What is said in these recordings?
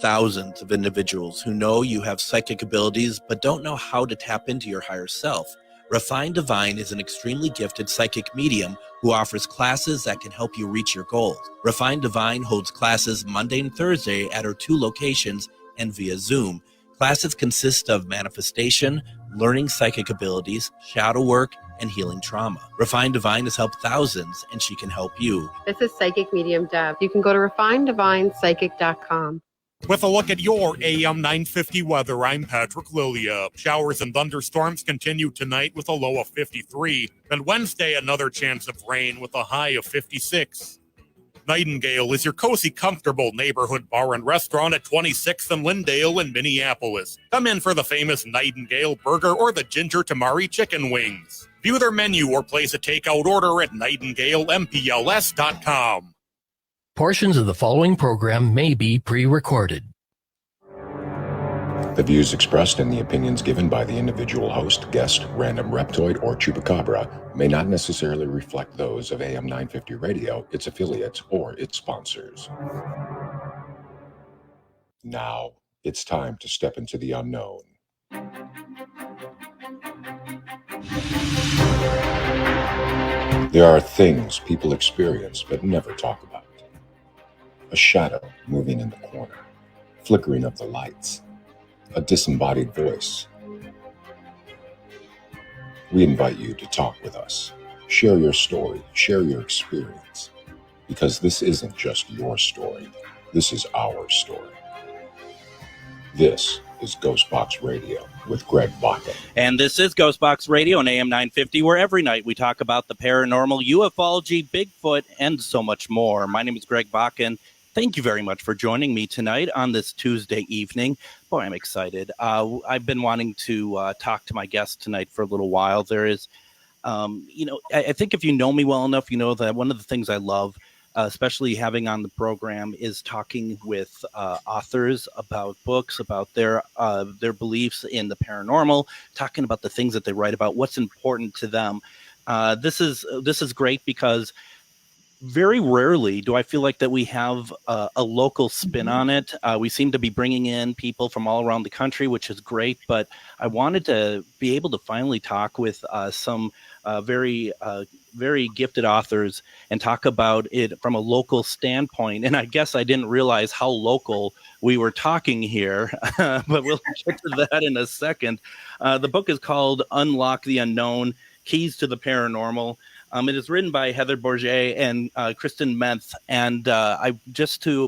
thousands of individuals who know you have psychic abilities but don't know how to tap into your higher self. Refined Divine is an extremely gifted psychic medium who offers classes that can help you reach your goals. Refined Divine holds classes Monday and Thursday at her 2 locations and via Zoom. Classes consist of manifestation, learning psychic abilities, shadow work, and healing trauma. Refined Divine has helped thousands, and she can help you. This is Psychic Medium Deb. You can go to refineddivinepsychic.com. With a look at your AM 950 weather, I'm Patrick Lilia. Showers and thunderstorms continue tonight with a low of 53. And Wednesday, another chance of rain with a high of 56. Nightingale is your cozy, comfortable neighborhood bar and restaurant at 26th and Lyndale in Minneapolis. Come in for the famous Nightingale burger or the ginger tamari chicken wings. View their menu or place a takeout order at nightingalempls.com. Portions of the following program may be pre-recorded. The views expressed and the opinions given by the individual host, guest, random reptoid, or chupacabra may not necessarily reflect those of AM 950 Radio, its affiliates, or its sponsors. Now, it's time to step into the unknown. There are things people experience but never talk about. A shadow moving in the corner, flickering of the lights, a disembodied voice. We invite you to talk with us. Share your story, share your experience, because this isn't just your story, this is our story. This is Ghostbox Radio with Greg Bakken. And this is Ghostbox Radio on AM 950, where every night we talk about the paranormal, ufology, Bigfoot, and so much more. My name is Greg Bakken. Thank you very much for joining me tonight on this Tuesday evening. Boy, I'm excited. I've been wanting to talk to my guest tonight for a little while. There is, I think if you know me well enough, you know that one of the things I love, especially having on the program, is talking with authors about books, about their beliefs in the paranormal, talking about the things that they write about, what's important to them. This is great because very rarely do I feel like that we have a local spin on it. We seem to be bringing in people from all around the country, which is great. But I wanted to be able to finally talk with some very gifted authors and talk about it from a local standpoint. And I guess I didn't realize how local we were talking here, but we'll get to that in a second. The book is called Unlock the Unknown, Keys to the Paranormal. It is written by Heather Bourget and Kristen Menth. And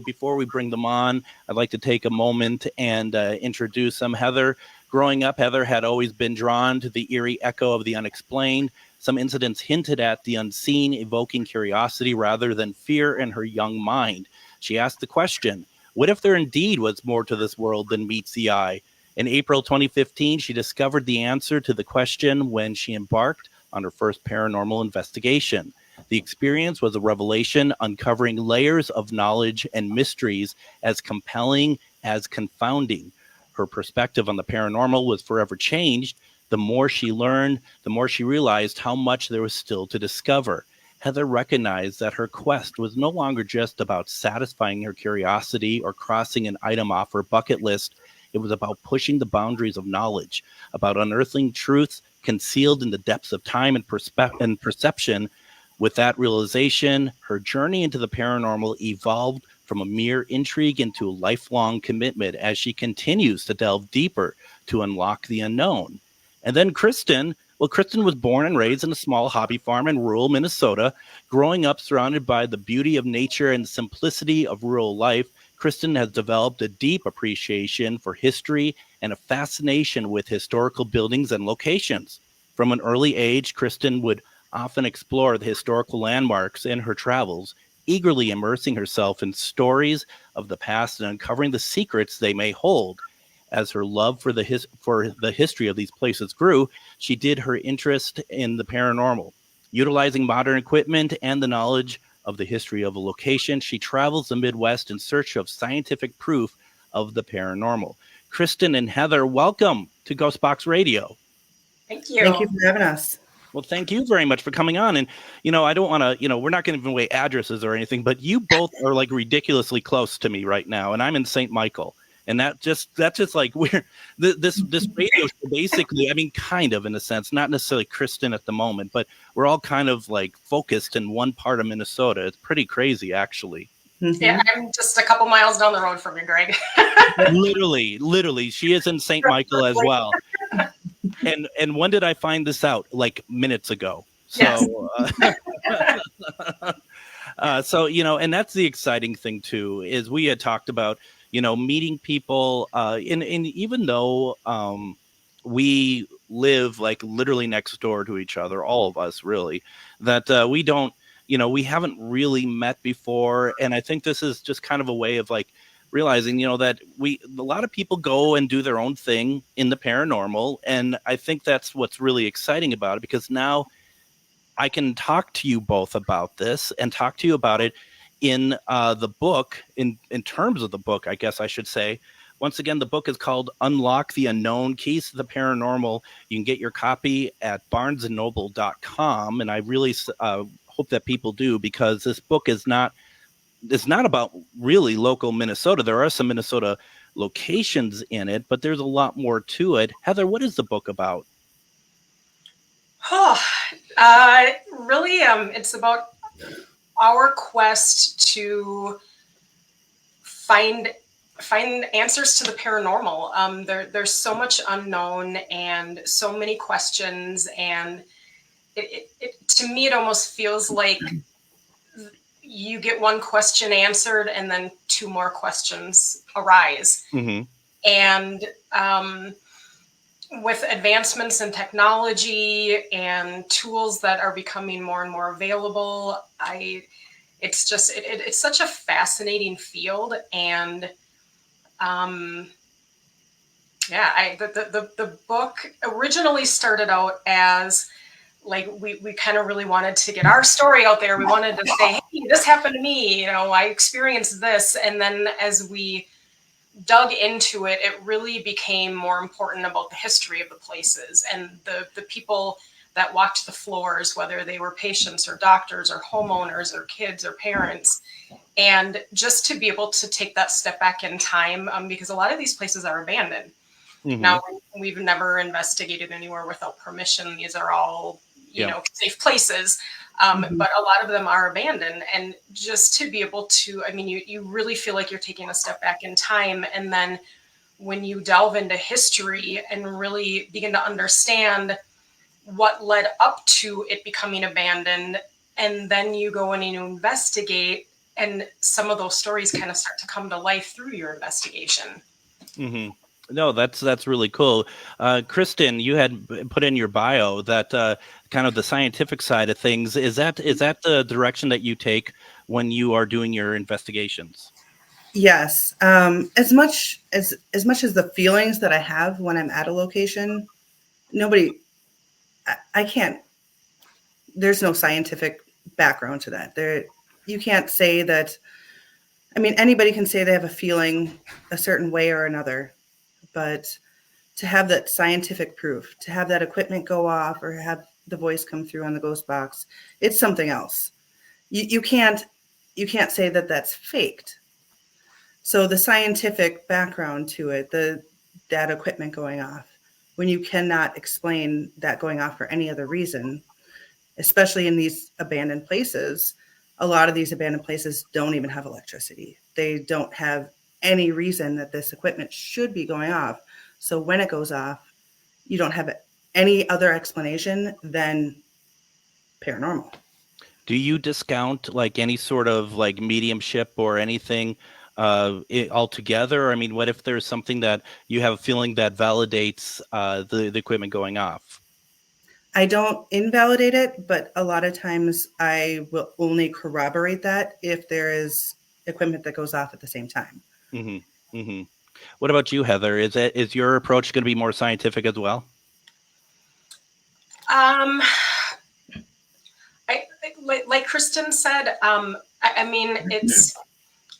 before we bring them on, I'd like to take a moment and introduce them. Heather, growing up, Heather had always been drawn to the eerie echo of the unexplained. Some incidents hinted at the unseen, evoking curiosity rather than fear in her young mind. She asked the question, what if there indeed was more to this world than meets the eye? In April 2015, she discovered the answer to the question when she embarked on her first paranormal investigation. The experience was a revelation, uncovering layers of knowledge and mysteries as compelling as confounding. Her perspective on the paranormal was forever changed. The more she learned, the more she realized how much there was still to discover. Heather recognized that her quest was no longer just about satisfying her curiosity or crossing an item off her bucket list. It was about pushing the boundaries of knowledge, about unearthing truths concealed in the depths of time and perception. With that realization, her journey into the paranormal evolved from a mere intrigue into a lifelong commitment as she continues to delve deeper to unlock the unknown. And then Kristen was born and raised in a small hobby farm in rural Minnesota. Growing up surrounded by the beauty of nature and the simplicity of rural life, Kristen has developed a deep appreciation for history and a fascination with historical buildings and locations. From an early age, Kristen would often explore the historical landmarks in her travels, eagerly immersing herself in stories of the past and uncovering the secrets they may hold. As her love for the history of these places grew, she did her interest in the paranormal. Utilizing modern equipment and the knowledge of the history of a location, she travels the Midwest in search of scientific proof of the paranormal. Kristen and Heather, welcome to Ghostbox Radio. Thank you. Thank you for having us. Well, thank you very much for coming on. And, I don't want to, we're not going to give away addresses or anything, but you both are like ridiculously close to me right now. And I'm in St. Michael. And that's just like this radio show basically, I mean, kind of in a sense, not necessarily Kristen at the moment, but we're all kind of like focused in one part of Minnesota. It's pretty crazy, actually. Mm-hmm. Yeah, I'm just a couple miles down the road from you, Greg. literally, she is in St. Michael as well. And when did I find this out? Like minutes ago. So, yes. So, and that's the exciting thing too, is we had talked about, meeting people, and even though we live like literally next door to each other, all of us really, that we don't, we haven't really met before. And I think this is just kind of a way of like realizing, that a lot of people go and do their own thing in the paranormal. And I think that's what's really exciting about it, because now I can talk to you both about this and talk to you about it in the book, in terms of the book, I guess I should say. Once again, the book is called Unlock the Unknown, Keys to the Paranormal. You can get your copy at barnesandnoble.com. And I really hope that people do, because this book is not about really local Minnesota. There are some Minnesota locations in it, but there's a lot more to it. Heather, what is the book about? Really, it's about our quest to find answers to the paranormal. There's so much unknown and so many questions, and it to me, it almost feels like you get one question answered and then two more questions arise. Mm-hmm. And with advancements in technology and tools that are becoming more and more available, it's just it's such a fascinating field. And the book originally started out as like we kind of really wanted to get our story out there. We wanted to say, hey, this happened to me, I experienced this. And then as we dug into it, it really became more important about the history of the places and the people that walked the floors, whether they were patients or doctors or homeowners or kids or parents. And just to be able to take that step back in time, because a lot of these places are abandoned. Mm-hmm. Now, we've never investigated anywhere without permission. These are all, safe places. But a lot of them are abandoned. And just to be able to, you really feel like you're taking a step back in time. And then when you delve into history and really begin to understand what led up to it becoming abandoned, and then you go in and you investigate, and some of those stories kind of start to come to life through your investigation. Mm-hmm. No, that's really cool. Kristen, you had put in your bio that kind of the scientific side of things. Is that the direction that you take when you are doing your investigations? Yes. As much as the feelings that I have when I'm at a location, I can't, there's no scientific background to that. You can't say that. Anybody can say they have a feeling a certain way or another. But to have that scientific proof, to have that equipment go off or have the voice come through on the ghost box, it's something else. You can't say that that's faked. So the scientific background to it, that equipment going off, when you cannot explain that going off for any other reason, especially in these abandoned places, a lot of these abandoned places don't even have electricity. They don't have any reason that this equipment should be going off. So when it goes off, you don't have any other explanation than paranormal. Do you discount like any sort of like mediumship or anything altogether? What if there's something that you have a feeling that validates the equipment going off? I don't invalidate it, but a lot of times I will only corroborate that if there is equipment that goes off at the same time. Mm-hmm. Mm-hmm. What about you, Heather? Is your approach going to be more scientific as well? Like Kristen said,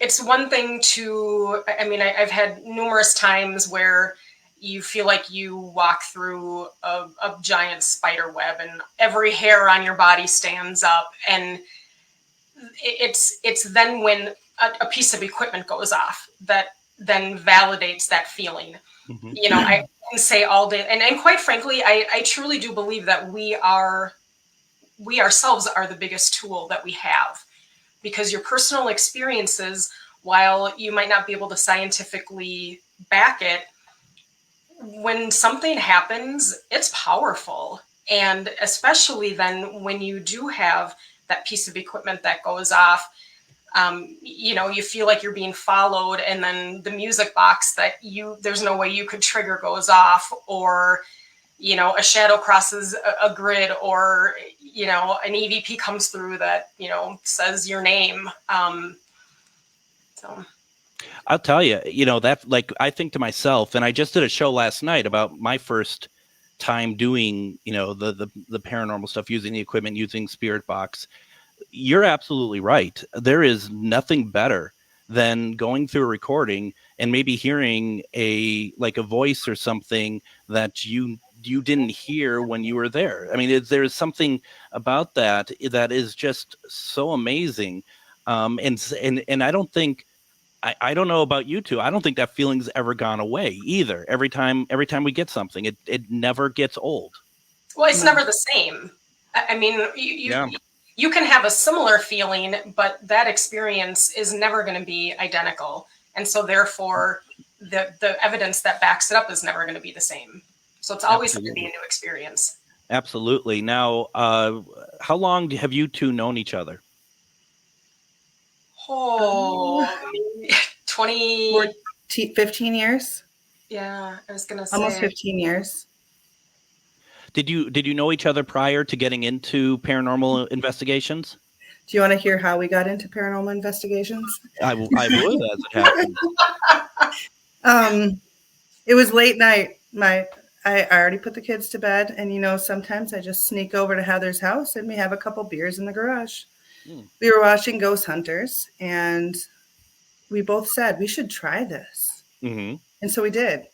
it's one thing to. I've had numerous times where you feel like you walk through a giant spider web, and every hair on your body stands up, and it's then when a piece of equipment goes off that then validates that feeling. Mm-hmm. You know, I can say all day, and quite frankly, I truly do believe that we ourselves are the biggest tool that we have, because your personal experiences, while you might not be able to scientifically back it, when something happens, it's powerful. And especially then when you do have that piece of equipment that goes off, you know, you feel like you're being followed, and then the music box that there's no way you could trigger goes off, or, you know, a shadow crosses a grid, or, you know, an EVP comes through that, you know, says your name. So I'll tell you, you know, that, like, I think to myself, and I just did a show last night about my first time doing, you know, the paranormal stuff, using the equipment, using Spirit Box. You're absolutely right. There is nothing better than going through a recording and maybe hearing a voice or something that you didn't hear when you were there. I mean, there's something about that is just so amazing. And I don't think, I don't know about you two, I don't think that feeling's ever gone away either. Every time we get something, it never gets old. well, it's never the same. I mean, you can have a similar feeling, but that experience is never going to be identical. And so therefore, the evidence that backs it up is never going to be the same. So it's always going to be a new experience. Absolutely. Now, how long have you two known each other? Oh, 20... 15 years. Yeah, I was going to say. Almost 15 years. Did you know each other prior to getting into paranormal investigations? Do you want to hear how we got into paranormal investigations? I would, as it happened. It was late night. I already put the kids to bed, and you know, sometimes I just sneak over to Heather's house and we have a couple beers in the garage. We were watching Ghost Hunters, and we both said we should try this. Mm-hmm. And so we did.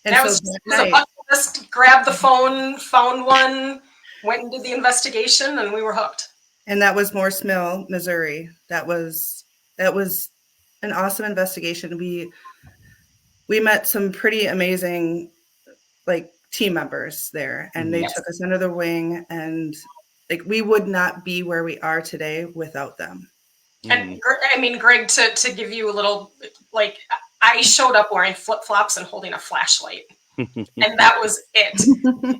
And that was a bucket list. Grabbed the phone, found one, went and did the investigation, and we were hooked. And that was Morse Mill, Missouri. That was an awesome investigation. We met some pretty amazing team members there, and they took us under their wing, and we would not be where we are today without them. And I mean, Greg, to give you a little, I showed up wearing flip-flops and holding a flashlight, and that was it.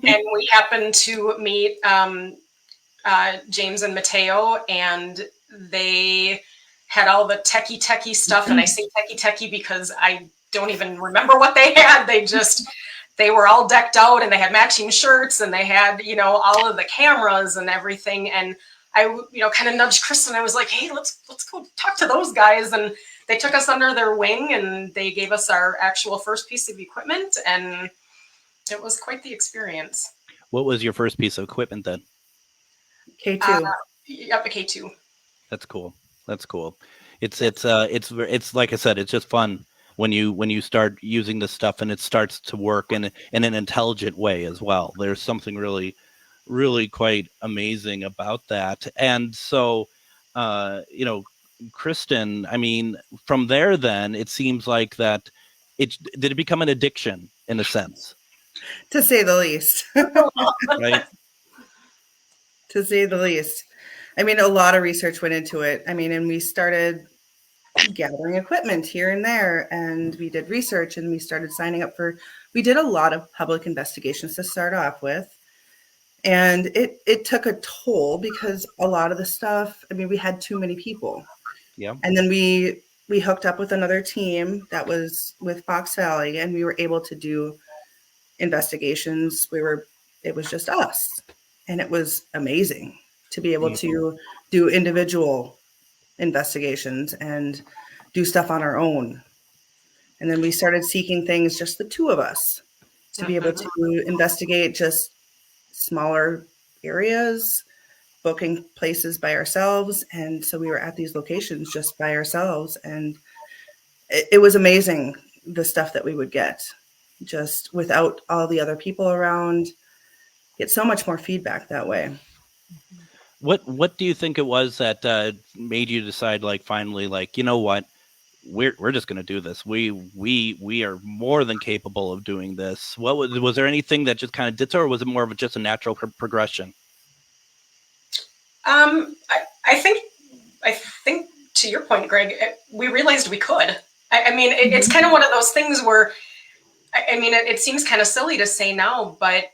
And we happened to meet James and Mateo, and they had all the techie stuff. And I say techie because I don't even remember what they had. They were all decked out, and they had matching shirts, and they had, you know, all of the cameras and everything. And I, you know, kind of nudged Kristen. I was like, hey, let's go talk to those guys. And they took us under their wing, and they gave us our actual first piece of equipment, and it was quite the experience. What was your first piece of equipment then? K2. Yep, a K2. That's cool. It's like I said, it's just fun when you start using this stuff and it starts to work in an intelligent way as well. There's something really, really quite amazing about that. And so, you know, Kristen, I mean, from there, then it seems like that did it become an addiction in a sense? To say the least. Right. To say the least. I mean, a lot of research went into it. I mean, and we started gathering equipment here and there, and we did research, and we started signing up we did a lot of public investigations to start off with. And it took a toll, because a lot of the stuff, I mean, we had too many people. Yeah. And then we hooked up with another team that was with Fox Valley, and we were able to do investigations. It was just us, and it was amazing to be able to do individual investigations and do stuff on our own. And then we started seeking things, just the two of us, to be able to investigate just smaller areas, booking places by ourselves. And so we were at these locations just by ourselves, and it was amazing, the stuff that we would get just without all the other people around. Get so much more feedback that way. What do you think it was that made you decide, finally, you know what, we're just going to do this. We are more than capable of doing this. What was there anything that just kind of did so, or was it more of just a natural progression? I think to your point, Greg, we realized we could. I mean, it's kind of one of those things where, I mean, it seems kind of silly to say now, but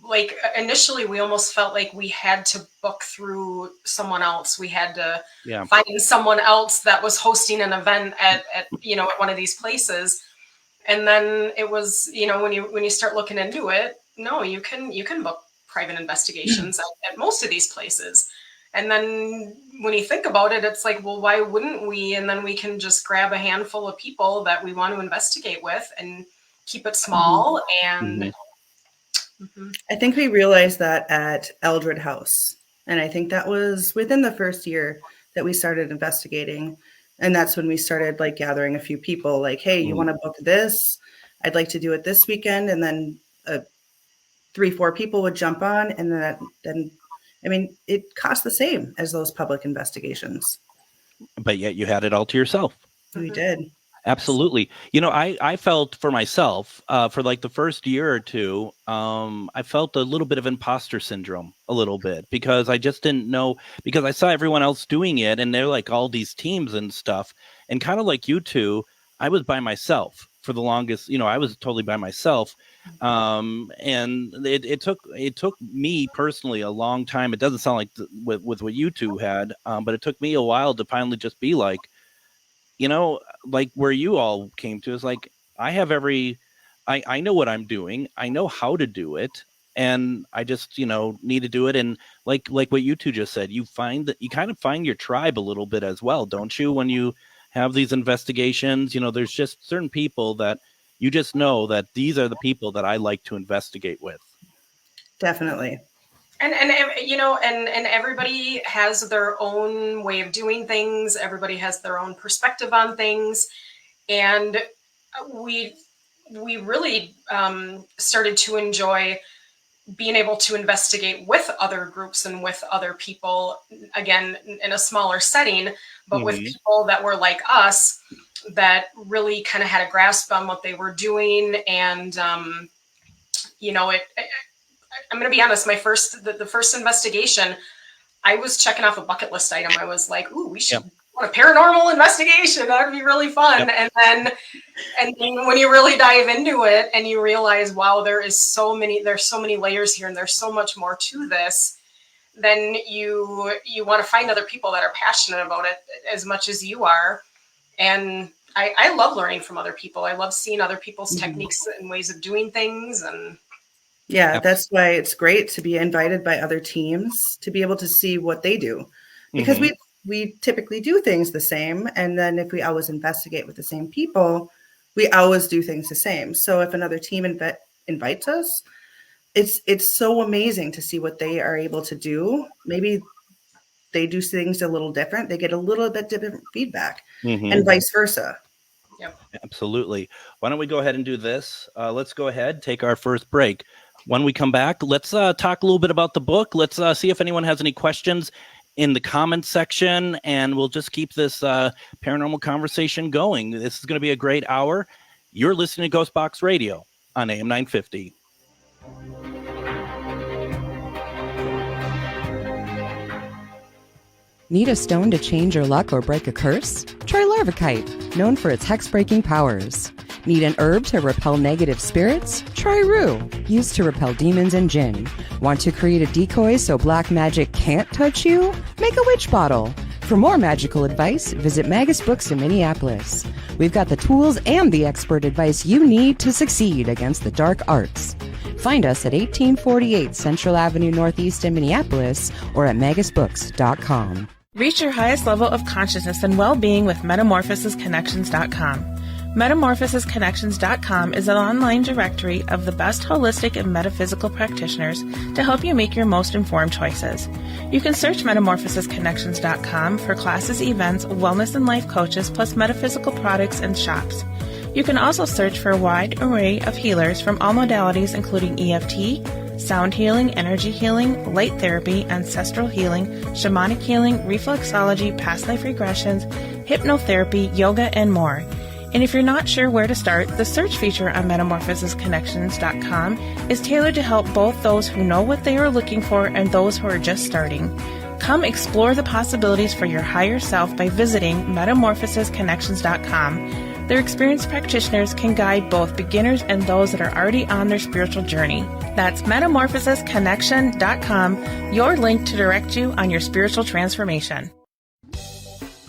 like initially we almost felt like we had to book through someone else. We had to find someone else that was hosting an event at one of these places. And then it was, when you start looking into it, no, you can book private investigations at most of these places. And then when you think about it, it's like, well, why wouldn't we? And then we can just grab a handful of people that we want to investigate with and keep it small. And I think we realized that at Eldred House. And I think that was within the first year that we started investigating. And that's when we started like gathering a few people like, hey, you want to book this? I'd like to do it this weekend. And then 3-4 people would jump on. And then I mean, it cost the same as those public investigations. But yet you had it all to yourself. We did. Absolutely. I felt for myself, for like the first year or two, I felt a little bit of imposter syndrome, a little bit, because I just didn't know, because I saw everyone else doing it and they're like all these teams and stuff. And kind of like you two, I was by myself for the longest, I was totally by myself. And it took me personally a long time. It doesn't sound like with what you two had, but it took me a while to finally just be like, like where you all came to is like, I know what I'm doing. I know how to do it. And I just, need to do it. And like what you two just said, you kind of find your tribe a little bit as well, don't you? When you have these investigations, there's just certain people that you just know that these are the people that I like to investigate with. Definitely. And everybody has their own way of doing things. Everybody has their own perspective on things. And we really started to enjoy being able to investigate with other groups and with other people, again, in a smaller setting, but with people that were like us, that really kind of had a grasp on what they were doing. And, I'm going to be honest, the first investigation, I was checking off a bucket list item. I was like, ooh, we should want a paranormal investigation. That would be really fun. Yep. And then when you really dive into it and you realize, wow, there's so many layers here and there's so much more to this, then you want to find other people that are passionate about it as much as you are. And I love learning from other people. I love seeing other people's techniques and ways of doing things. And yeah, that's why it's great to be invited by other teams to be able to see what they do, because we typically do things the same. And then if we always investigate with the same people, we always do things the same. So if another team invites us, it's so amazing to see what they are able to do. Maybe they do things a little different. They get a little bit different feedback and vice versa. Yep. Absolutely. Why don't we go ahead and do this? Let's go ahead, take our first break. When we come back, let's talk a little bit about the book. Let's see if anyone has any questions in the comments section, and we'll just keep this paranormal conversation going. This is going to be a great hour. You're listening to Ghostbox Radio on AM 950. Need a stone to change your luck or break a curse? Try Larvikite, known for its hex-breaking powers. Need an herb to repel negative spirits? Try Rue, used to repel demons and jinn. Want to create a decoy so black magic can't touch you? Make a witch bottle. For more magical advice, visit Magus Books in Minneapolis. We've got the tools and the expert advice you need to succeed against the dark arts. Find us at 1848 Central Avenue Northeast in Minneapolis or at magusbooks.com. Reach your highest level of consciousness and well-being with metamorphosisconnections.com. Metamorphosisconnections.com is an online directory of the best holistic and metaphysical practitioners to help you make your most informed choices. You can search metamorphosisconnections.com for classes, events, wellness and life coaches, plus metaphysical products and shops. You can also search for a wide array of healers from all modalities including EFT, sound healing, energy healing, light therapy, ancestral healing, shamanic healing, reflexology, past life regressions, hypnotherapy, yoga, and more. And if you're not sure where to start, the search feature on metamorphosisconnections.com is tailored to help both those who know what they are looking for and those who are just starting. Come explore the possibilities for your higher self by visiting metamorphosisconnections.com. Their experienced practitioners can guide both beginners and those that are already on their spiritual journey. That's metamorphosisconnection.com, your link to direct you on your spiritual transformation.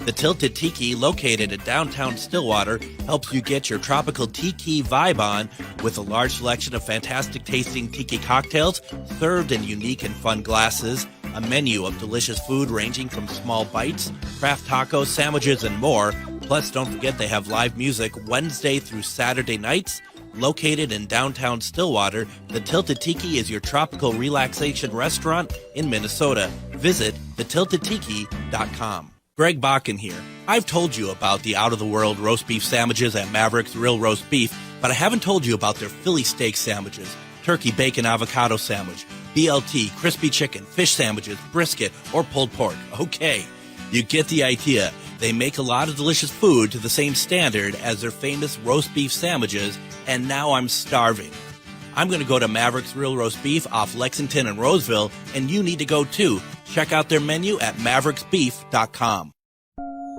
The Tilted Tiki, located in downtown Stillwater, helps you get your tropical tiki vibe on with a large selection of fantastic tasting tiki cocktails served in unique and fun glasses, a menu of delicious food ranging from small bites, craft tacos, sandwiches, and more. Plus, don't forget they have live music Wednesday through Saturday nights. Located in downtown Stillwater, the Tilted Tiki is your tropical relaxation restaurant in Minnesota. Visit thetiltedtiki.com. Greg Bakken here. I've told you about the out-of-the-world roast beef sandwiches at Maverick's Real Roast Beef, but I haven't told you about their Philly steak sandwiches, turkey bacon avocado sandwich, BLT, crispy chicken, fish sandwiches, brisket, or pulled pork. Okay, you get the idea. They make a lot of delicious food to the same standard as their famous roast beef sandwiches, and now I'm starving. I'm going to go to Maverick's Real Roast Beef off Lexington and Roseville, and you need to go too. Check out their menu at mavericksbeef.com.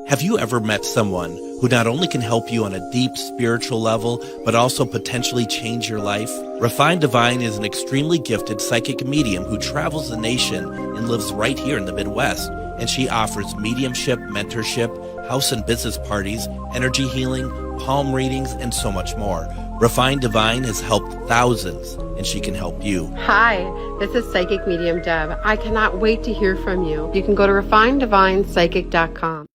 Have you ever met someone who not only can help you on a deep spiritual level, but also potentially change your life? Refined Divine is an extremely gifted psychic medium who travels the nation and lives right here in the Midwest. And she offers mediumship, mentorship, house and business parties, energy healing, palm readings, and so much more. Refined Divine has helped thousands, and she can help you. Hi, this is Psychic Medium Deb. I cannot wait to hear from you. You can go to refineddivinepsychic.com.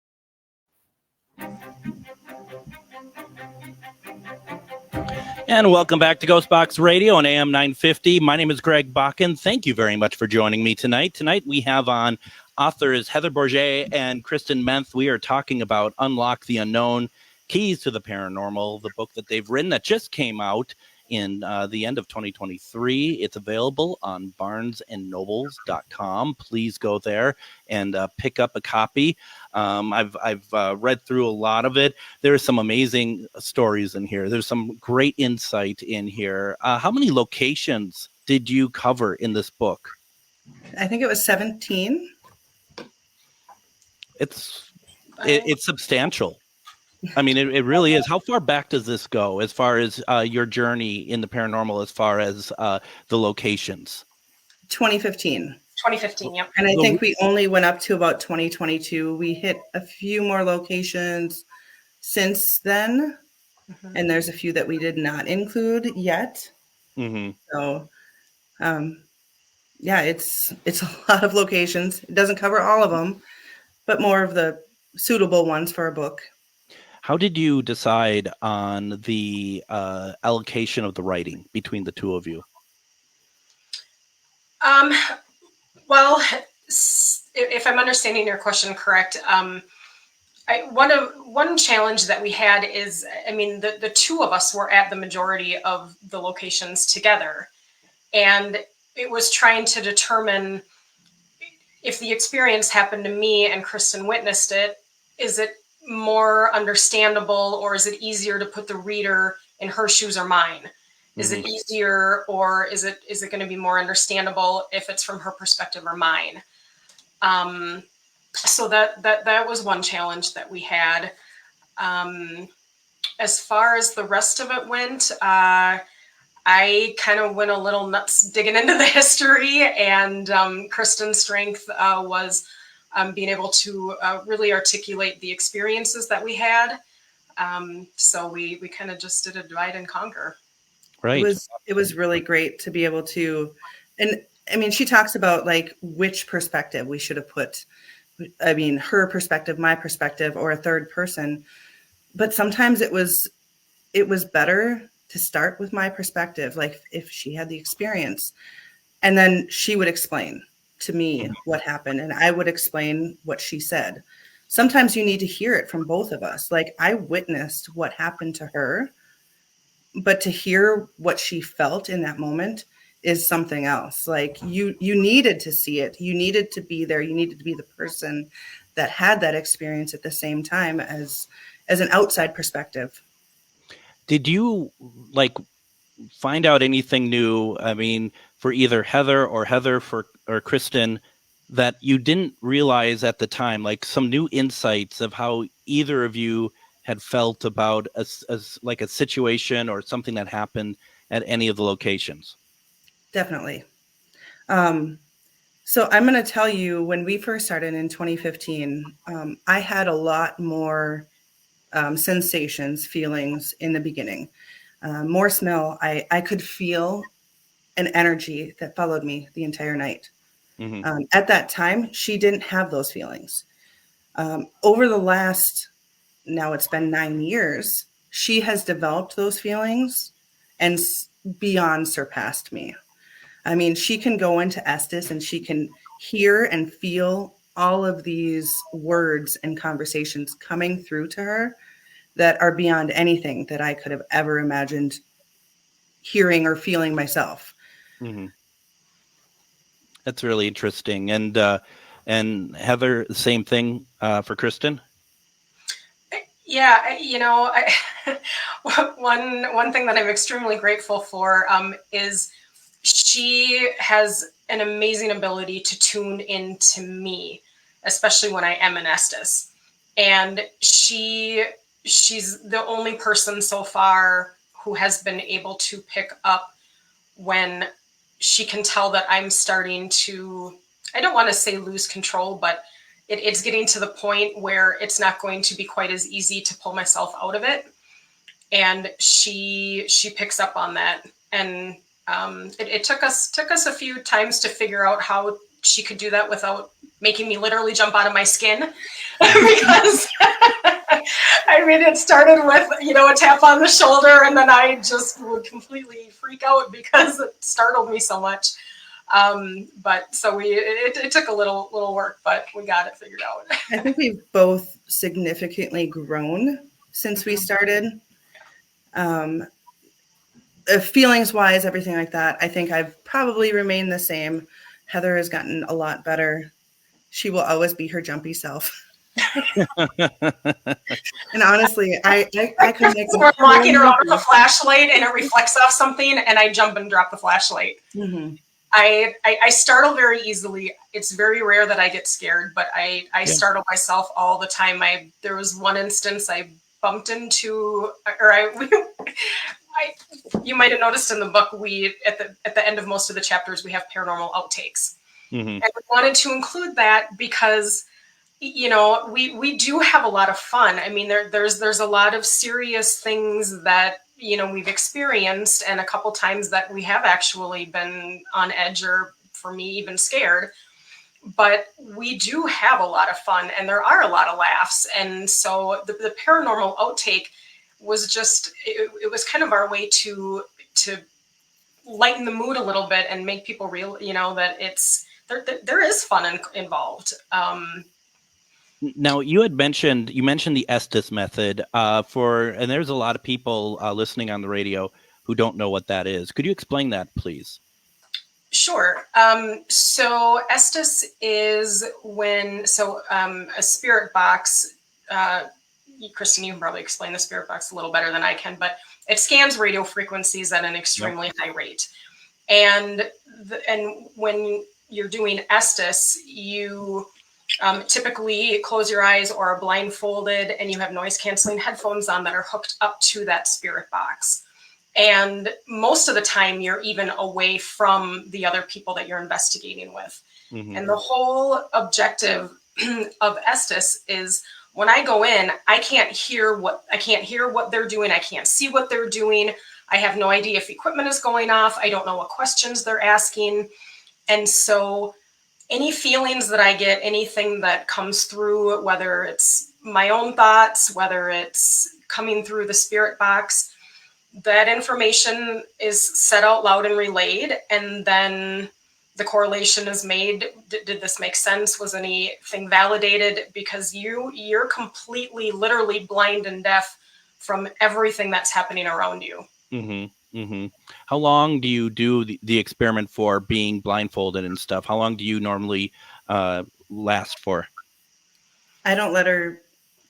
And welcome back to Ghostbox Radio on AM 950. My name is Greg Bakken. Thank you very much for joining me tonight. Tonight we have on authors Heather Bourget and Kristen Menth. We are talking about Unlock the Unknown, Keys to the Paranormal, the book that they've written that just came out in the end of 2023. It's available on barnesandnobles.com. Please go there and pick up a copy. I've read through a lot of it. There are some amazing stories in here. There's some great insight in here. How many locations did you cover in this book? I think it was 17. It's substantial. I mean, it really is. How far back does this go as far as your journey in the paranormal, as far as the locations? 2015. 2015, yep. And I think we only went up to about 2022. We hit a few more locations since then. Mm-hmm. And there's a few that we did not include yet. Mm-hmm. So, yeah, it's a lot of locations. It doesn't cover all of them, but more of the suitable ones for a book. How did you decide on the allocation of the writing between the two of you? Well, if I'm understanding your question correct, one challenge that we had is, I mean, the two of us were at the majority of the locations together, and it was trying to determine if the experience happened to me and Kristen witnessed it, is it more understandable, or is it easier to put the reader in her shoes or mine? Is it easier, or is it going to be more understandable if it's from her perspective or mine? So that was one challenge that we had. As far as the rest of it went, I kind of went a little nuts digging into the history, and Kristen's strength was being able to really articulate the experiences that we had. So we kind of just did a divide and conquer. Right. It was really great to be able to, and I mean, she talks about like which perspective we should have put. I mean, her perspective, my perspective, or a third person. But sometimes it was better to start with my perspective, like if she had the experience, and then she would explain to me what happened, and I would explain what she said. Sometimes you need to hear it from both of us. Like, I witnessed what happened to her, but to hear what she felt in that moment is something else. Like you needed to see it. You needed to be there. You needed to be the person that had that experience at the same time as an outside perspective. Did you like find out anything new? I mean, for either Heather or Kristen, that you didn't realize at the time, like some new insights of how either of you had felt about a situation or something that happened at any of the locations? Definitely. So I'm going to tell you, when we first started in 2015, I had a lot more sensations, feelings in the beginning. More smell. I could feel an energy that followed me the entire night. Mm-hmm. At that time, she didn't have those feelings. Over the last, now it's been 9 years, she has developed those feelings and beyond surpassed me. I mean, she can go into Estes and she can hear and feel all of these words and conversations coming through to her that are beyond anything that I could have ever imagined hearing or feeling myself. Mm-hmm. That's really interesting. And Heather, the same thing for Kristen? Yeah, one thing that I'm extremely grateful for is she has an amazing ability to tune into me, especially when I am in Estes. And she's the only person so far who has been able to pick up when she can tell that I'm starting to, I don't want to say lose control, but it's getting to the point where it's not going to be quite as easy to pull myself out of it. And she picks up on that. And it took us a few times to figure out how she could do that without making me literally jump out of my skin. Because I mean, it started with, a tap on the shoulder, and then I just would completely freak out because it startled me so much. But so it took a little work, but we got it figured out. I think we've both significantly grown since we started. Feelings wise, everything like that, I think I've probably remained the same. Heather has gotten a lot better. She will always be her jumpy self. And honestly, I could make. So I'm walking around with a flashlight and it reflects off something, and I jump and drop the flashlight. Mm-hmm. I startle very easily. It's very rare that I get scared, but I startle myself all the time. There was one instance I bumped into, you might have noticed in the book, we at the end of most of the chapters, we have paranormal outtakes. Mm-hmm. And we wanted to include that because, we do have a lot of fun. I mean, there's a lot of serious things that, we've experienced, and a couple times that we have actually been on edge, or for me, even scared. But we do have a lot of fun, and there are a lot of laughs. And so the paranormal outtake was just, it was kind of our way to lighten the mood a little bit and make people real, that there is fun involved. Now, you mentioned the Estes method and there's a lot of people listening on the radio who don't know what that is. Could you explain that, please? Sure. So Estes is a spirit box. Kristen, you can probably explain the spirit box a little better than I can, but it scans radio frequencies at an extremely high rate. And when you're doing Estes, you typically close your eyes or are blindfolded, and you have noise canceling headphones on that are hooked up to that spirit box. And most of the time you're even away from the other people that you're investigating with. Mm-hmm. And the whole objective of Estes is, when I go in, I can't hear what they're doing. I can't see what they're doing. I have no idea if equipment is going off. I don't know what questions they're asking. And so any feelings that I get, anything that comes through, whether it's my own thoughts, whether it's coming through the spirit box, that information is said out loud and relayed, and then the correlation is made. Did this make sense? Was anything validated? Because you're completely, literally blind and deaf from everything that's happening around you. Mm-hmm. Mm-hmm. How long do you do the experiment for, being blindfolded and stuff? How long do you normally last for? I don't let her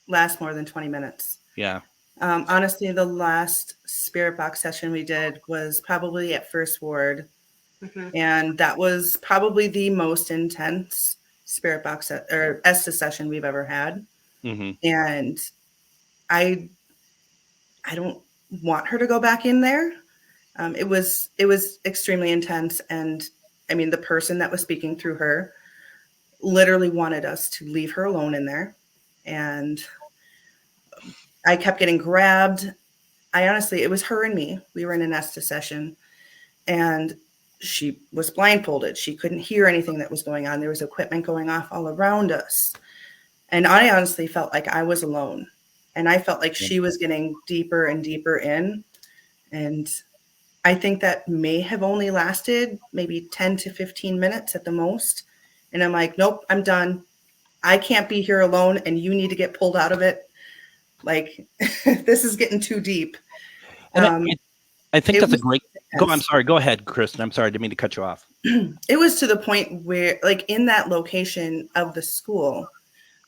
last more than 20 minutes. Yeah. Honestly, the last spirit box session we did was probably at First Ward. Mm-hmm. And that was probably the most intense spirit box or Estes session we've ever had. Mm-hmm. And I don't want her to go back in there. It was extremely intense. And I mean, the person that was speaking through her literally wanted us to leave her alone in there. And I kept getting grabbed. It was her and me. We were in an Estes session, and she was blindfolded. She couldn't hear anything that was going on. There was equipment going off all around us. And I honestly felt like I was alone. And I felt like she was getting deeper and deeper in. And I think that may have only lasted maybe 10 to 15 minutes at the most. And I'm like, nope, I'm done. I can't be here alone, and you need to get pulled out of it. Like, this is getting too deep. I think that's a great. I'm sorry. Go ahead, Kristen. I'm sorry. I didn't mean to cut you off. It was to the point where, like, in that location of the school,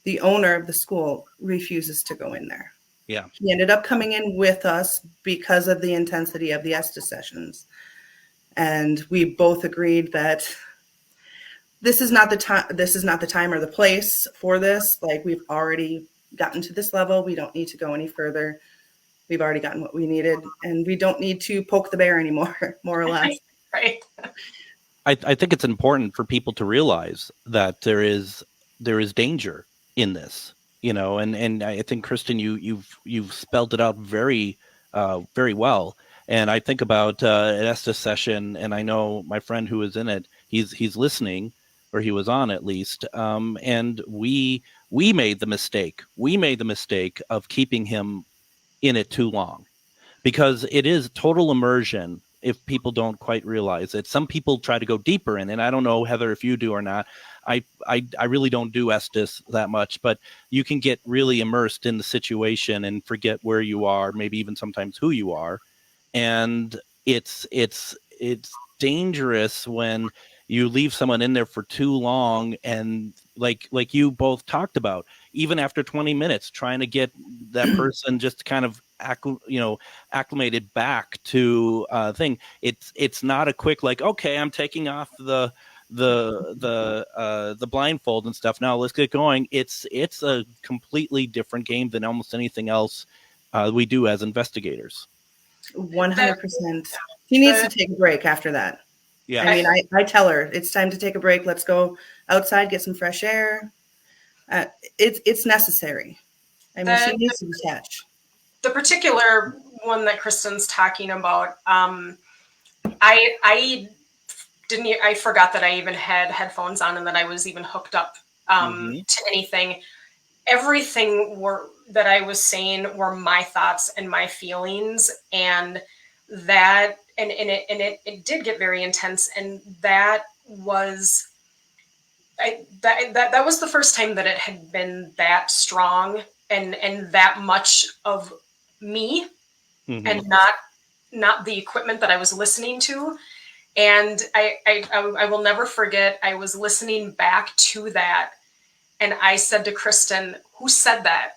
the owner of the school refuses to go in there. Yeah. He ended up coming in with us because of the intensity of the Estes sessions. And we both agreed that this is not the time. This is not the time or the place for this. Like, we've already gotten to this level. We don't need to go any further. We've already gotten what we needed, and we don't need to poke the bear anymore, more or less. Right. I think it's important for people to realize that there is danger in this, and I think, Kristen, you've spelled it out very very well. And I think about an Estes session, and I know my friend who was in it, he's listening, or he was on at least, and we made the mistake. We made the mistake of keeping him in it too long, because it is total immersion. If people don't quite realize it, some people try to go deeper in, and I don't know, Heather, if you do or not. I really don't do Estes that much, but you can get really immersed in the situation and forget where you are, maybe even sometimes who you are, and it's dangerous when you leave someone in there for too long, and like you both talked about, even after 20 minutes, trying to get that person just kind of acclimated back to thing. It's not a quick, like, okay, I'm taking off the blindfold and stuff, now let's get going. It's a completely different game than almost anything else we do as investigators. 100%. He needs to take a break after that. Yeah. I mean, I tell her it's time to take a break. Let's go outside, get some fresh air. It's necessary. I mean, she needs to detach. The particular one that Kristen's talking about, I forgot that I even had headphones on and that I was even hooked up to anything. Everything that I was saying were my thoughts and my feelings, and that and it did get very intense, and that was that was the first time that it had been that strong and that much of me, and not the equipment that I was listening to. And I will never forget, I was listening back to that, and I said to Kristen, "Who said that?"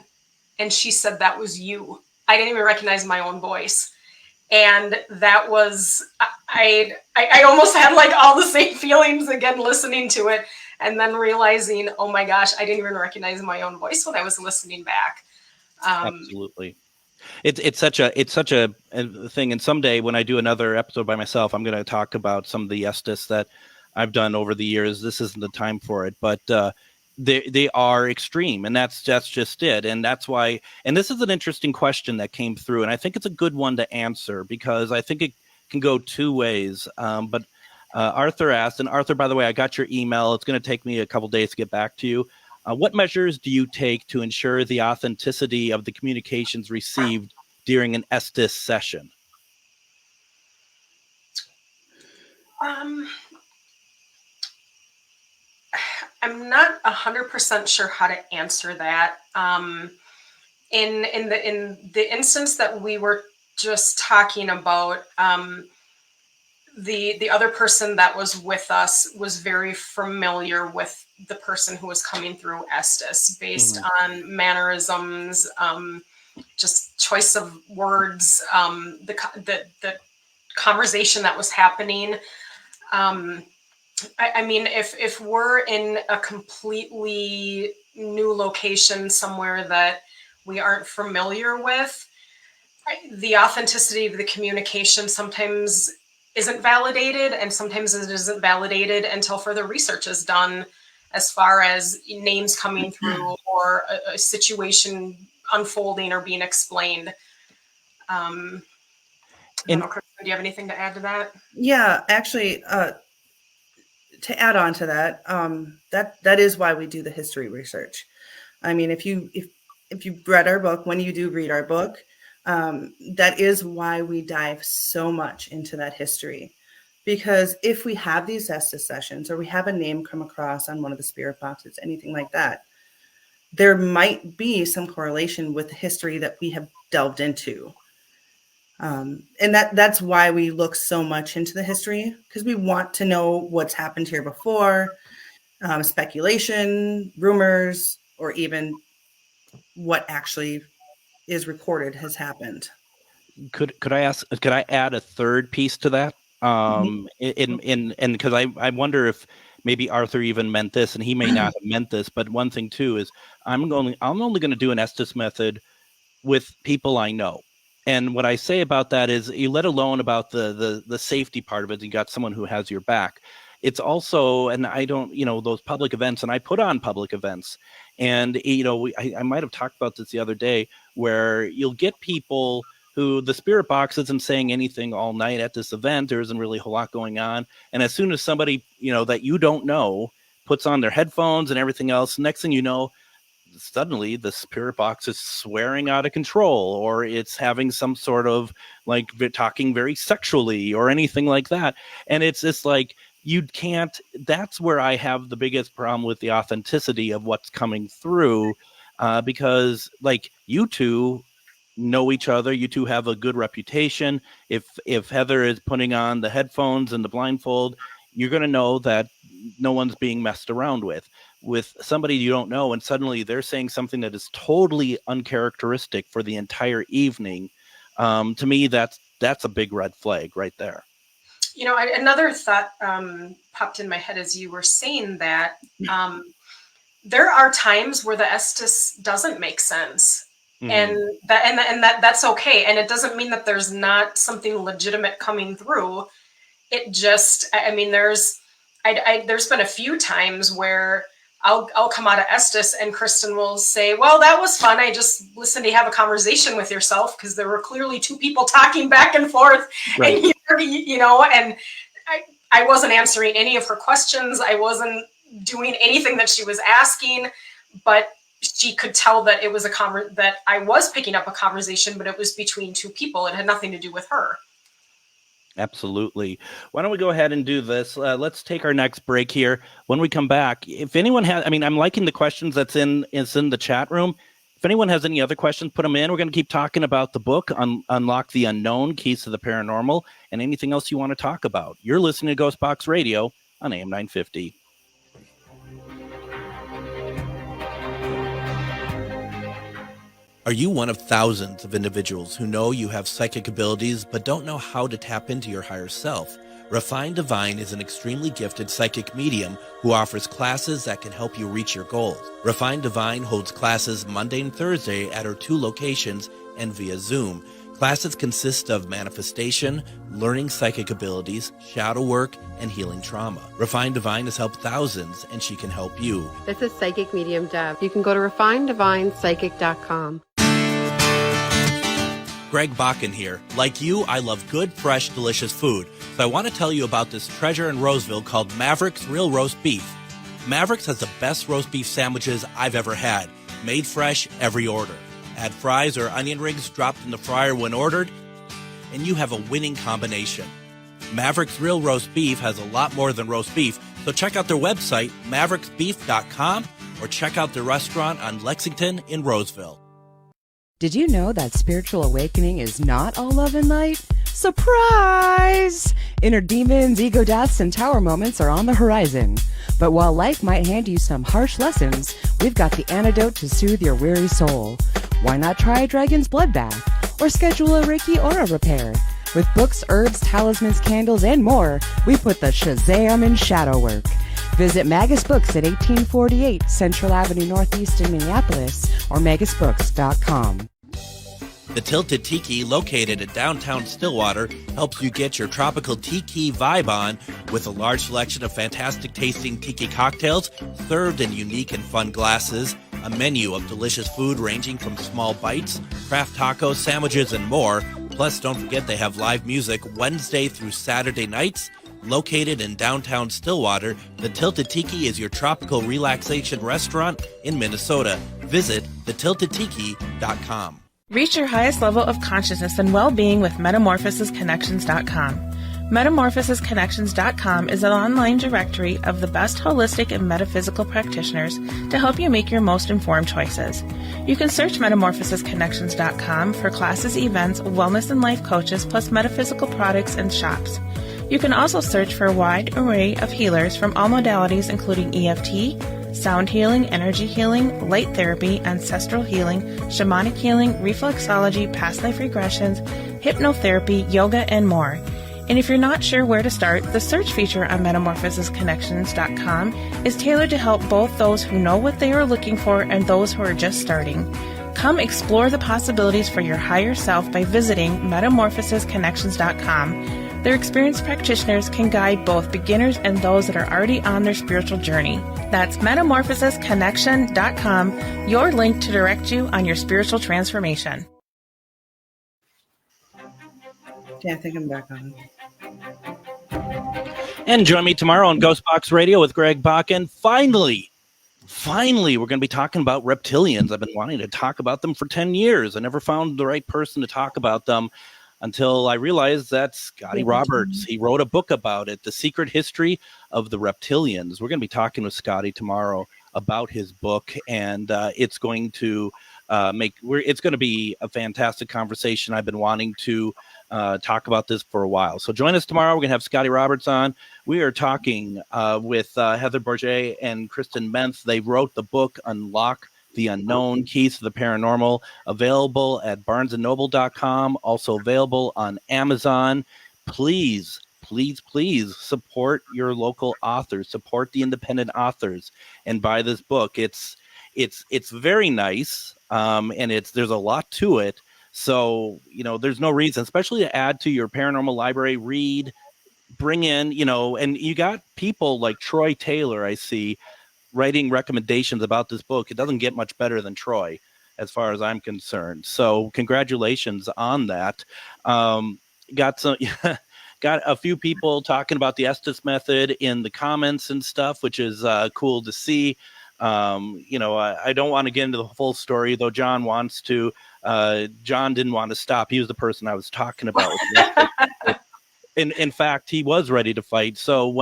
And she said, "That was you." I didn't even recognize my own voice. And that was, I almost had like all the same feelings again listening to it, and then realizing, oh my gosh, I didn't even recognize my own voice when I was listening back. Absolutely. It's such a thing. And someday when I do another episode by myself, I'm going to talk about some of the Estes that I've done over the years. This isn't the time for it, but they are extreme, and that's just it. And that's why, and this is an interesting question that came through, and I think it's a good one to answer, because I think it can go two ways. But Arthur asked, and Arthur, by the way, I got your email. It's going to take me a couple days to get back to you. What measures do you take to ensure the authenticity of the communications received during an Estes session? I'm not 100% sure how to answer that. In the instance that we were just talking about the other person that was with us was very familiar with the person who was coming through Estes based on mannerisms, just choice of words, the conversation that was happening. I mean, if we're in a completely new location somewhere that we aren't familiar with, the authenticity of the communication sometimes isn't validated, and sometimes it isn't validated until further research is done as far as names coming through or a situation unfolding or being explained. I don't know, Kristen, do you have anything to add to that? Yeah, actually, to add on to that, that is why we do the history research. I mean, if you've read our book, when you do read our book, that is why we dive so much into that history. Because if we have these Estes sessions, or we have a name come across on one of the spirit boxes, anything like that, there might be some correlation with the history that we have delved into. And that's why we look so much into the history, because we want to know what's happened here before, speculation, rumors, or even what actually is recorded has happened. Could I add a third piece to that? And because I wonder if maybe Arthur even meant this, and he may not have meant this, but one thing too is I'm only going to do an Estes method with people I know. And what I say about that is, you let alone about the safety part of it, you got someone who has your back. It's also, and I don't, those public events, and I put on public events, and, I might have talked about this the other day, where you'll get people who the spirit box isn't saying anything all night at this event. There isn't really a whole lot going on. And as soon as somebody, that you don't know puts on their headphones and everything else, next thing you know, suddenly the spirit box is swearing out of control, or it's having some sort of like talking very sexually or anything like that. And it's just like, you can't, that's where I have the biggest problem with the authenticity of what's coming through, because like you two know each other, you two have a good reputation. If Heather is putting on the headphones and the blindfold, you're going to know that no one's being messed around with somebody you don't know, and suddenly they're saying something that is totally uncharacteristic for the entire evening. To me, that's a big red flag right there. Another thought popped in my head as you were saying that. There are times where the Estes doesn't make sense. And that's okay. And it doesn't mean that there's not something legitimate coming through. It just, I mean, there's been a few times where I'll come out of Estes and Kristen will say, well, that was fun. I just listened to you have a conversation with yourself, because there were clearly two people talking back and forth. Right. And I wasn't answering any of her questions. I wasn't doing anything that she was asking, but she could tell that it was that I was picking up a conversation, but it was between two people. It had nothing to do with her. Absolutely. Why don't we go ahead and do this? Let's take our next break here. When we come back, if anyone has, I'm liking the questions that's in the chat room. If anyone has any other questions, put them in. We're going to keep talking about the book, Unlock the Unknown, Keys to the Paranormal, and anything else you want to talk about. You're listening to Ghostbox Radio on AM 950. Are you one of thousands of individuals who know you have psychic abilities but don't know how to tap into your higher self? Refined Divine is an extremely gifted psychic medium who offers classes that can help you reach your goals. Refined Divine holds classes Monday and Thursday at her 2 locations and via Zoom. Classes consist of manifestation, learning psychic abilities, shadow work, and healing trauma. Refined Divine has helped thousands, and she can help you. This is Psychic Medium Deb. You can go to refineddivinepsychic.com. Greg Bakken here. Like you, I love good, fresh, delicious food. So I want to tell you about this treasure in Roseville called Maverick's Real Roast Beef. Maverick's has the best roast beef sandwiches I've ever had. Made fresh every order. Add fries or onion rings dropped in the fryer when ordered, and you have a winning combination. Maverick's Real Roast Beef has a lot more than roast beef, so check out their website, mavericksbeef.com, or check out their restaurant on Lexington in Roseville. Did you know that spiritual awakening is not all love and light? Surprise! Inner demons, ego deaths, and tower moments are on the horizon. But while life might hand you some harsh lessons, we've got the antidote to soothe your weary soul. Why not try a dragon's blood bath? Or schedule a Reiki aura repair? With books, herbs, talismans, candles, and more, we put the Shazam in shadow work. Visit Magus Books at 1848 Central Avenue Northeast in Minneapolis or magusbooks.com. The Tilted Tiki, located in downtown Stillwater, helps you get your tropical tiki vibe on with a large selection of fantastic tasting tiki cocktails served in unique and fun glasses, a menu of delicious food ranging from small bites, craft tacos, sandwiches, and more. Plus, don't forget they have live music Wednesday through Saturday nights. Located in downtown Stillwater, the Tilted Tiki is your tropical relaxation restaurant in Minnesota. Visit thetiltedtiki.com. Reach your highest level of consciousness and well-being with metamorphosisconnections.com. Metamorphosisconnections.com is an online directory of the best holistic and metaphysical practitioners to help you make your most informed choices. You can search metamorphosisconnections.com for classes, events, wellness and life coaches, plus metaphysical products and shops. You can also search for a wide array of healers from all modalities, including EFT, sound healing, energy healing, light therapy, ancestral healing, shamanic healing, reflexology, past life regressions, hypnotherapy, yoga, and more. And if you're not sure where to start, the search feature on metamorphosisconnections.com is tailored to help both those who know what they are looking for and those who are just starting. Come explore the possibilities for your higher self by visiting metamorphosisconnections.com. Their experienced practitioners can guide both beginners and those that are already on their spiritual journey. That's metamorphosisconnection.com, your link to direct you on your spiritual transformation. Yeah, I think I'm back on. And join me tomorrow on Ghostbox Radio with Greg Bakken. Finally, we're going to be talking about reptilians. I've been wanting to talk about them for 10 years. I never found the right person to talk about them until I realized that Scotty Roberts, he wrote a book about it, The Secret History of the Reptilians. We're going to be talking with Scotty tomorrow about his book, and it's going to it's going to be a fantastic conversation. I've been wanting to talk about this for a while. So join us tomorrow. We're going to have Scotty Roberts on. We are talking with Heather Bourget and Kristen Mentz. They wrote the book Unlock the Unknown, Keys to the Paranormal, available at barnesandnoble.com, also available on Amazon. Please support your local authors, support the independent authors, and buy this book. It's very nice, and there's a lot to it. So, there's no reason, especially to add to your paranormal library, read, bring in, and you got people like Troy Taylor, I see, writing recommendations about this book. It doesn't get much better than Troy, as far as I'm concerned. So congratulations on that. Got a few people talking about the Estes method in the comments and stuff, which is cool to see. I don't want to get into the full story, though John wants to. John didn't want to stop. He was the person I was talking about. In fact, he was ready to fight. So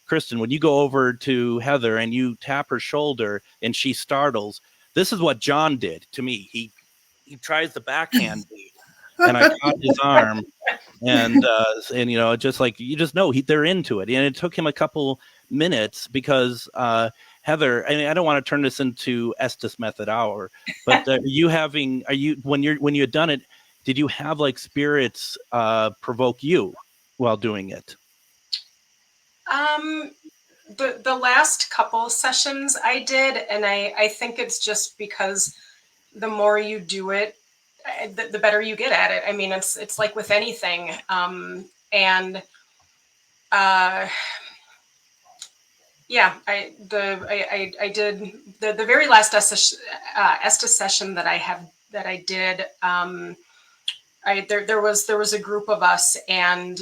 Kristen, when you go over to Heather and you tap her shoulder and she startles, this is what John did to me. He tries the backhand beat, and I caught his arm, and just like they're into it. And it took him a couple minutes because Heather, I don't want to turn this into Estes Method Hour, but when you had done it, did you have spirits provoke you while doing it? The last couple sessions I did, and I think it's just because the more you do it, the better you get at it. I mean, it's like with anything. I did the very last Estes session that I did. There was a group of us, and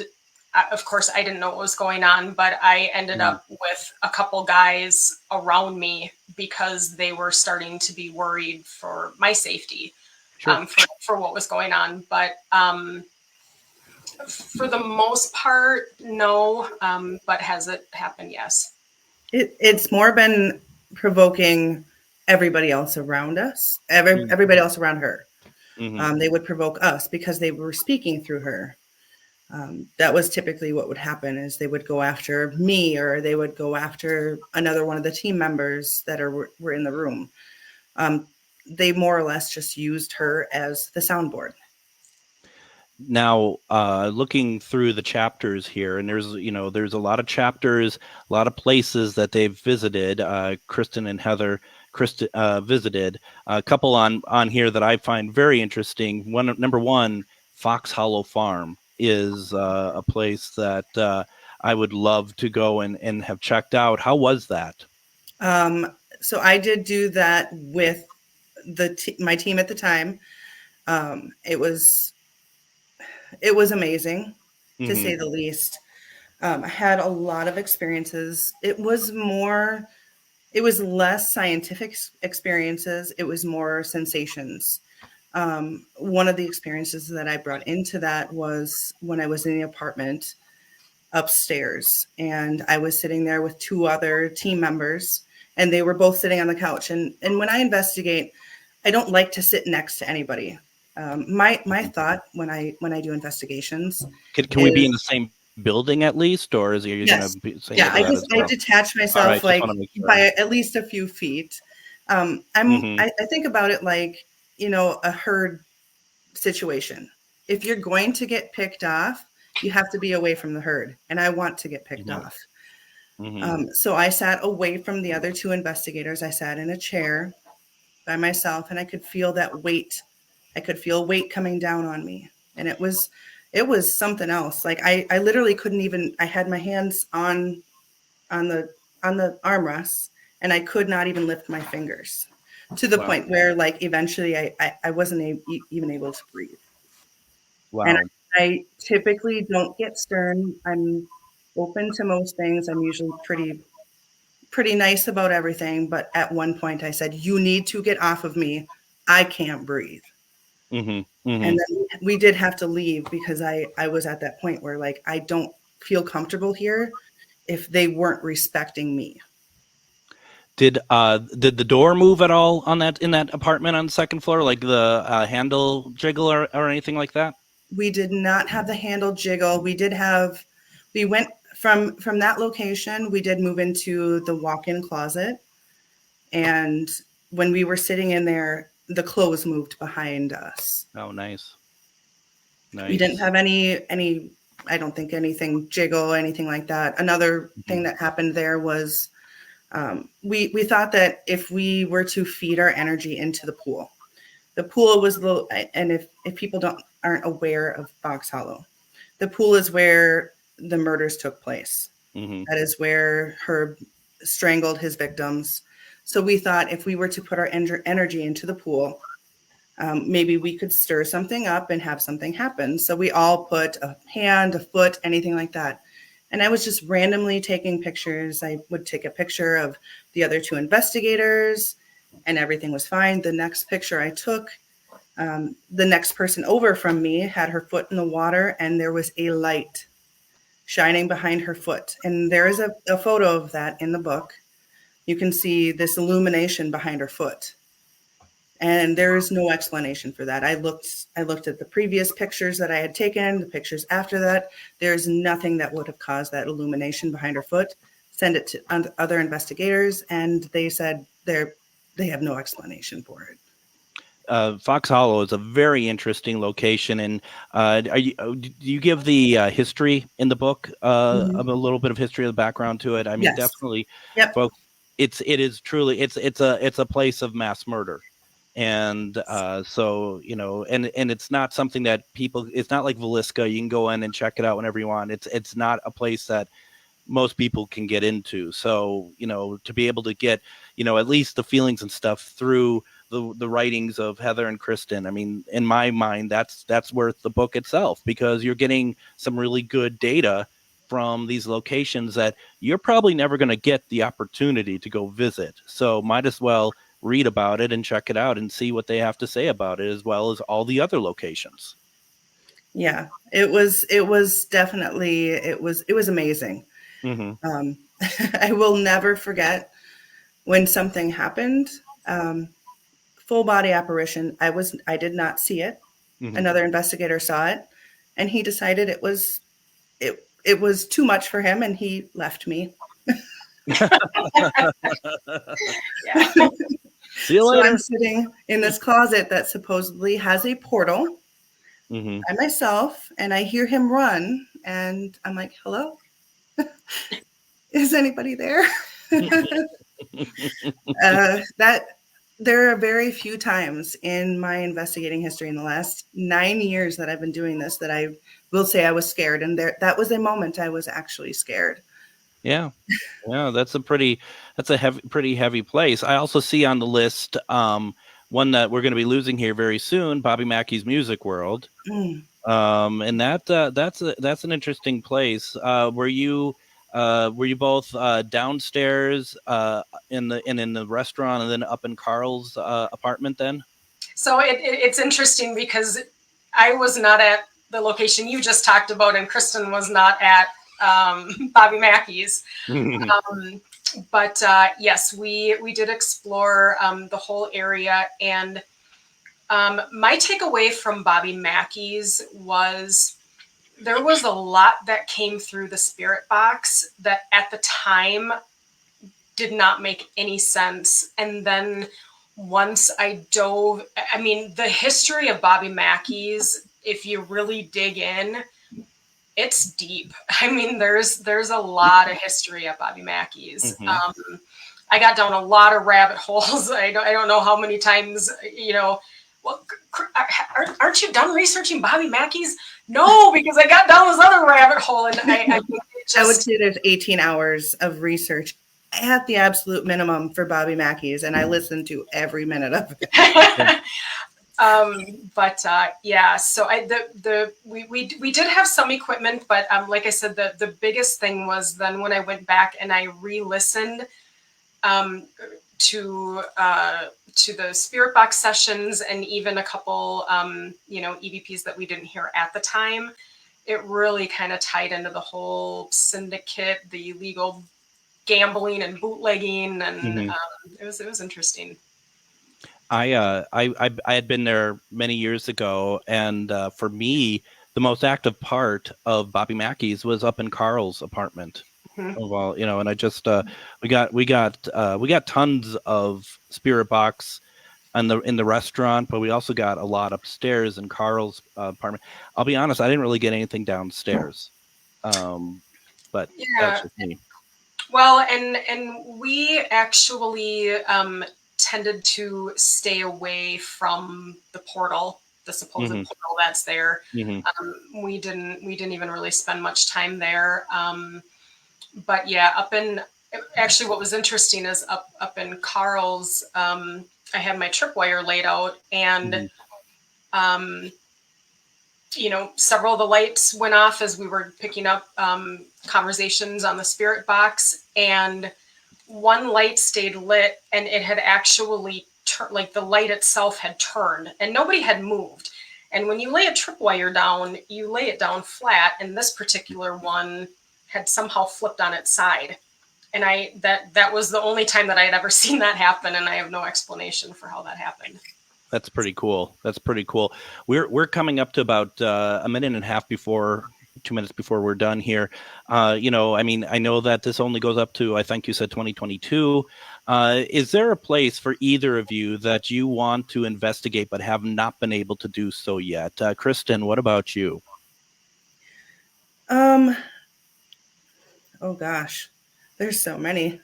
of course I didn't know what was going on, but I ended up with a couple guys around me because they were starting to be worried for my safety, for what was going on. But for the most part, no. But has it happened? Yes. It's more been provoking everybody else around us, everybody else around her. Mm-hmm. They would provoke us because they were speaking through her. That was typically what would happen, is they would go after me, or they would go after another one of the team members that were in the room. They more or less just used her as the soundboard. Now, looking through the chapters here, and there's a lot of chapters, a lot of places that they've visited. Kristen and Heather visited a couple on here that I find very interesting. Number one, Fox Hollow Farm is a place that I would love to go and have checked out. How was that? So I did do that with my team at the time. It was amazing, to say the least. I had a lot of experiences. It was less scientific experiences. It was more sensations. One of the experiences that I brought into that was when I was in the apartment upstairs, and I was sitting there with two other team members, and they were both sitting on the couch. And when I investigate, I don't like to sit next to anybody. My thought when I do investigations, can we be in the same building at least, or is you yes. going to say I detach myself by at least a few feet. I think about it like, a herd situation. If you're going to get picked off, you have to be away from the herd, and I want to get picked off. So I sat away from the other two investigators. I sat in a chair by myself, and I could feel that weight. I could feel weight coming down on me, and it was something else. Like I literally couldn't even. I had my hands on the armrests, and I could not even lift my fingers, to the point where, like, eventually I wasn't even able to breathe. Wow. And I typically don't get stern. I'm open to most things. I'm usually pretty nice about everything. But at one point I said, "You need to get off of me. I can't breathe." And then we did have to leave, because I was at that point where, like, I don't feel comfortable here if they weren't respecting me. Did the door move at all in that apartment on the second floor, like the handle jiggle or anything like that? We did not have the handle jiggle. We went from that location. We did move into the walk-in closet, and when we were sitting in there, the clothes moved behind us. Oh, nice. We didn't have any, I don't think anything jiggle, anything like that. Another thing that happened there was we thought that if we were to feed our energy into the pool was and if people aren't aware of Fox Hollow, the pool is where the murders took place. That is where Herb strangled his victims. So we thought if we were to put our energy into the pool, maybe we could stir something up and have something happen. So we all put a hand, a foot, anything like that. And I was just randomly taking pictures. I would take a picture of the other two investigators, and everything was fine. The next picture I took, the next person over from me had her foot in the water, and there was a light shining behind her foot. And there is a photo of that in the book. You can see this illumination behind her foot. And there is no explanation for that. I looked at the previous pictures that I had taken, the pictures after that. There's nothing that would have caused that illumination behind her foot. Send it to other investigators, and they said they have no explanation for it. Fox Hollow is a very interesting location, and do you give the history in the book, of a little bit of history of the background to it? I mean, yes. Definitely, yep. Folks. It is truly it's a place of mass murder. And so, and it's not something that it's not like Villisca. You can go in and check it out whenever you want. It's not a place that most people can get into. So, to be able to get, at least the feelings and stuff through the writings of Heather and Kristen. I mean, in my mind, that's worth the book itself, because you're getting some really good data from these locations that you're probably never going to get the opportunity to go visit. So might as well read about it and check it out and see what they have to say about it, as well as all the other locations. Yeah, it was definitely, it was amazing. I will never forget when something happened. Full body apparition. I did not see it. Mhm. Another investigator saw it, and he decided it was too much for him, and he left me. Yeah. See you So later. I'm sitting in this closet that supposedly has a portal Mhm. by myself, and I hear him run, and I'm like, hello? Is anybody there? That there are very few times in my investigating history in the last 9 years that I've been doing this that I will say I was scared, and that was a moment I was actually scared. Yeah. Yeah, that's a pretty heavy place. I also see on the list one that we're going to be losing here very soon, Bobby Mackey's Music World. Mm. And that's an interesting place. Were you both downstairs in the restaurant and then up in Carl's apartment then? So it's interesting because I was not at the location you just talked about, and Kristen was not at Bobby Mackey's. But yes, we did explore the whole area, and my takeaway from Bobby Mackey's was there was a lot that came through the spirit box that at the time did not make any sense. And then once I dove, I mean, the history of Bobby Mackey's, if you really dig in, it's deep. I mean, there's a lot of history at Bobby Mackey's. Mm-hmm. I got down a lot of rabbit holes. I don't know how many times, well, aren't you done researching Bobby Mackey's? No, because I got down this other rabbit hole, and I would say there's 18 hours of research at the absolute minimum for Bobby Mackey's, and I listened to every minute of it. Yeah, so we did have some equipment, but like I said, the biggest thing was then when I went back and I re-listened to the spirit box sessions and even a couple EVPs that we didn't hear at the time. It really kind of tied into the whole syndicate, the illegal gambling and bootlegging, and it was interesting. I had been there many years ago, and for me, the most active part of Bobby Mackey's was up in Carl's apartment. Well, and I just we got tons of spirit box in the restaurant, but we also got a lot upstairs in Carl's apartment. I'll be honest, I didn't really get anything downstairs, but that's just me. Well, and we actually tended to stay away from the portal, the supposed portal that's there. We didn't even really spend much time there. But yeah, actually what was interesting is up in Carl's, I had my tripwire laid out, and several of the lights went off as we were picking up conversations on the spirit box, and one light stayed lit, and it had actually like the light itself had turned, and nobody had moved. And when you lay a tripwire down, you lay it down flat, and this particular one had somehow flipped on its side. And that was the only time that I had ever seen that happen, and I have no explanation for how that happened. That's pretty cool. We're coming up to about a minute and a half before 2 minutes before we're done here. I know that this only goes up to, I think you said 2022. Is there a place for either of you that you want to investigate but have not been able to do so yet? Kristen, what about you? Oh gosh, there's so many.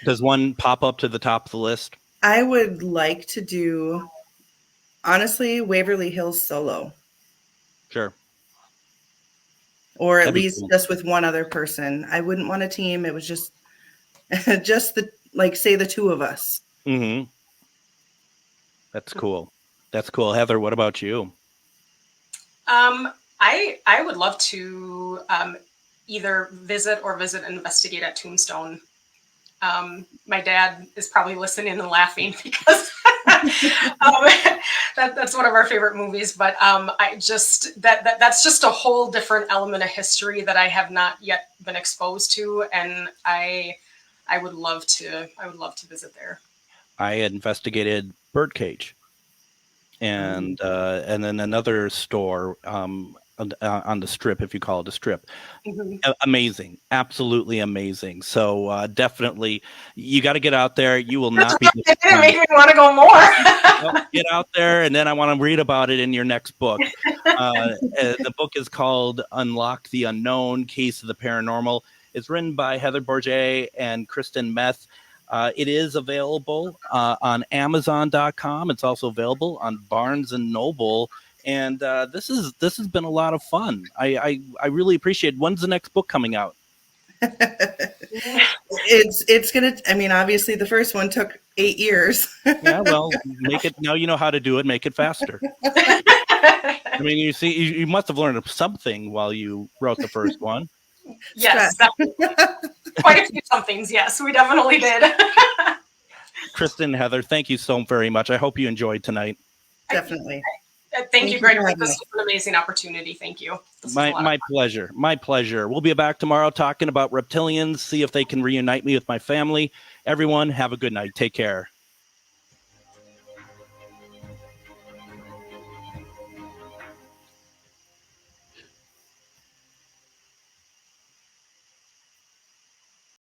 Does one pop up to the top of the list? I would like to do, honestly, Waverly Hills solo. Sure. Or at least just with one other person. I wouldn't want a team. It was just the two of us. Mm-hmm. That's cool. Heather, what about you? I would love to either visit and investigate at Tombstone. My dad is probably listening and laughing because that's one of our favorite movies. But that's just a whole different element of history that I have not yet been exposed to, and I would love to visit there. I had investigated Birdcage, and then another store on the strip, if you call it a strip. Amazing, absolutely amazing. So definitely, you got to get out there. You will not be. It didn't make me want to go more. Well, get out there, and then I want to read about it in your next book. The book is called "Unlock the Unknown: Case of the Paranormal." It's written by Heather Bourget and Kristen Meth. It is available on Amazon.com. It's also available on Barnes and Noble. And this has been a lot of fun. I really appreciate it. When's the next book coming out? It's gonna. I mean, obviously, the first one took 8 years. Yeah, well, make it now. You know how to do it. Make it faster. I mean, you see, you must have learned something while you wrote the first one. Yes, quite a few somethings. Yes, we definitely did. Kristen, Heather, thank you so very much. I hope you enjoyed tonight. Definitely. Thank you, Greg. This was an amazing opportunity. Thank you. My pleasure. My pleasure. We'll be back tomorrow talking about reptilians, see if they can reunite me with my family. Everyone, have a good night. Take care.